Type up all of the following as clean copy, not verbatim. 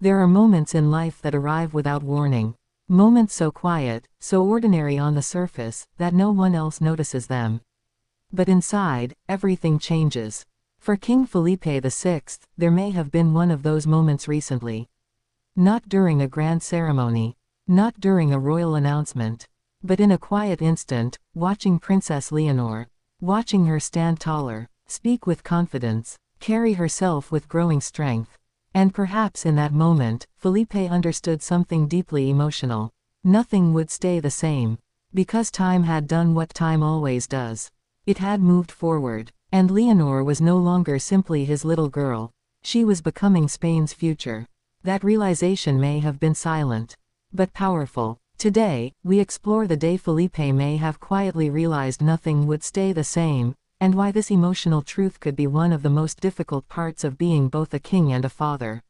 There are moments in life that arrive without warning. Moments so quiet, so ordinary on the surface, that no one else notices them. But inside, everything changes. For King Felipe VI, there may have been one of those moments recently. Not during a grand ceremony. Not during a royal announcement. But in a quiet instant, watching Princess Leonor. Watching her stand taller, speak with confidence, carry herself with growing strength. And perhaps in that moment, Felipe understood something deeply emotional. Nothing would stay the same. Because time had done what time always does. It had moved forward. And Leonor was no longer simply his little girl. She was becoming Spain's future. That realization may have been silent, but powerful. Today, we explore the day Felipe may have quietly realized nothing would stay the same, and why this emotional truth could be one of the most difficult parts of being both a king and a father.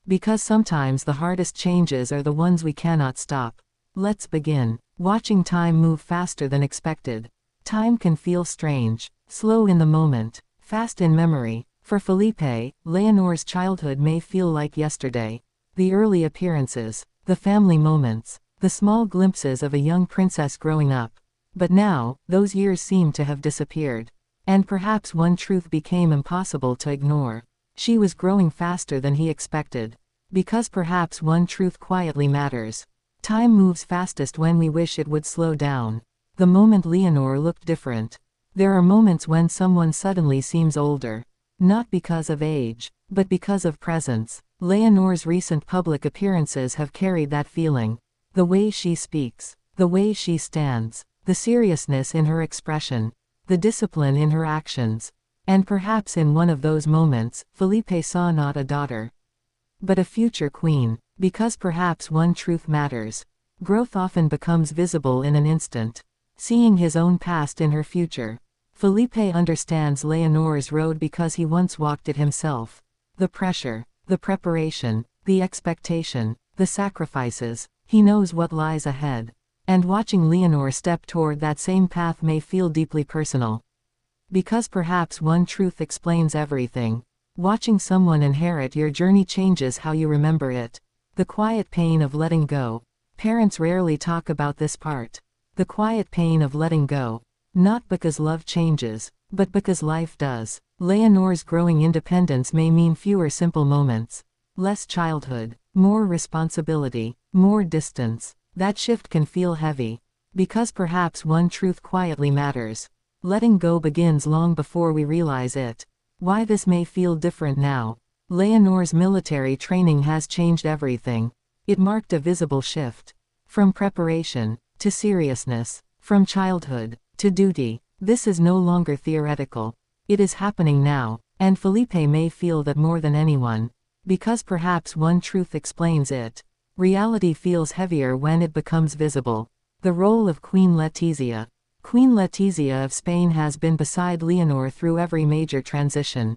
Because sometimes the hardest changes are the ones we cannot stop. Let's begin. Watching time move faster than expected. Time can feel strange, slow in the moment, fast in memory. For Felipe, Leonor's childhood may feel like yesterday. The early appearances, the family moments, the small glimpses of a young princess growing up. But now, those years seem to have disappeared. And perhaps one truth became impossible to ignore. She was growing faster than he expected. Because perhaps one truth quietly matters. Time moves fastest when we wish it would slow down. The moment Leonor looked different. There are moments when someone suddenly seems older. Not because of age, but because of presence. Leonor's recent public appearances have carried that feeling. The way she speaks, the way she stands, the seriousness in her expression, the discipline in her actions. And perhaps in one of those moments, Felipe saw not a daughter, but a future queen. Because perhaps one truth matters. Growth often becomes visible in an instant. Seeing his own past in her future. Felipe understands Leonor's road because he once walked it himself. The pressure, the preparation, the expectation, the sacrifices. He knows what lies ahead. And watching Leonor step toward that same path may feel deeply personal. Because perhaps one truth explains everything. Watching someone inherit your journey changes how you remember it. The quiet pain of letting go. Parents rarely talk about this part. The quiet pain of letting go. Not because love changes, but because life does. Leonor's growing independence may mean fewer simple moments. Less childhood, more responsibility, more distance. That shift can feel heavy. Because perhaps one truth quietly matters. Letting go begins long before we realize it. Why this may feel different now. Leonor's military training has changed everything. It marked a visible shift. From preparation, to seriousness. From childhood, to duty. This is no longer theoretical. It is happening now, and Felipe may feel that more than anyone. Because perhaps one truth explains it. Reality feels heavier when it becomes visible. The role of Queen Letizia. Queen Letizia of Spain has been beside Leonor through every major transition.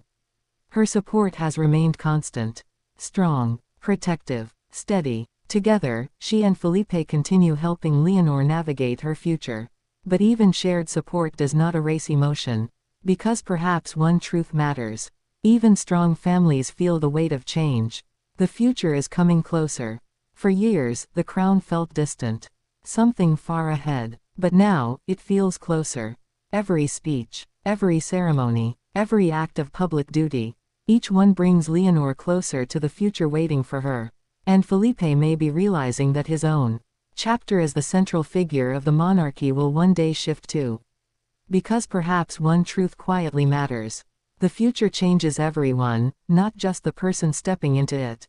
Her support has remained constant. Strong, protective, steady. Together, she and Felipe continue helping Leonor navigate her future. But even shared support does not erase emotion. Because perhaps one truth matters. Even strong families feel the weight of change. The future is coming closer. For years, the crown felt distant. Something far ahead. But now, it feels closer. Every speech, every ceremony, every act of public duty. Each one brings Leonor closer to the future waiting for her. And Felipe may be realizing that his own chapter as the central figure of the monarchy will one day shift too. Because perhaps one truth quietly matters. The future changes everyone, not just the person stepping into it.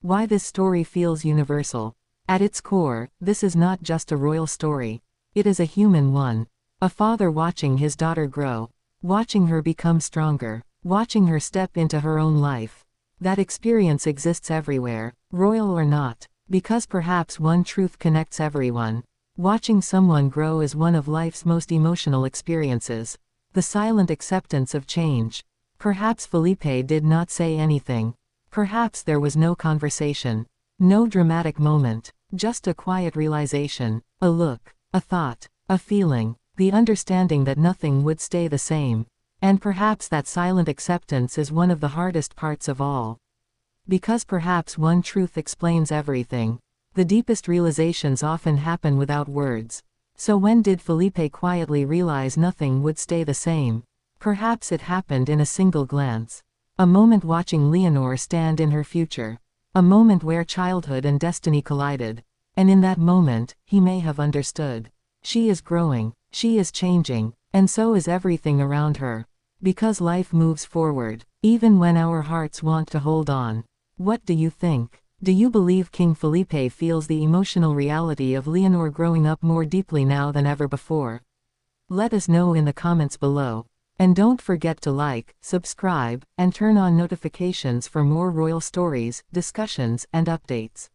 Why this story feels universal. At its core, this is not just a royal story. It is a human one. A father watching his daughter grow. Watching her become stronger. Watching her step into her own life. That experience exists everywhere, royal or not. Because perhaps one truth connects everyone. Watching someone grow is one of life's most emotional experiences. The silent acceptance of change. Perhaps Felipe did not say anything. Perhaps there was no conversation. No dramatic moment. Just a quiet realization. A look. A thought. A feeling. The understanding that nothing would stay the same. And perhaps that silent acceptance is one of the hardest parts of all. Because perhaps one truth explains everything. The deepest realizations often happen without words. So when did Felipe quietly realize nothing would stay the same? Perhaps it happened in a single glance. A moment watching Leonor stand in her future. A moment where childhood and destiny collided. And in that moment, he may have understood. She is growing, she is changing, and so is everything around her. Because life moves forward, even when our hearts want to hold on. What do you think? Do you believe King Felipe feels the emotional reality of Leonor growing up more deeply now than ever before? Let us know in the comments below. And don't forget to like, subscribe, and turn on notifications for more royal stories, discussions, and updates.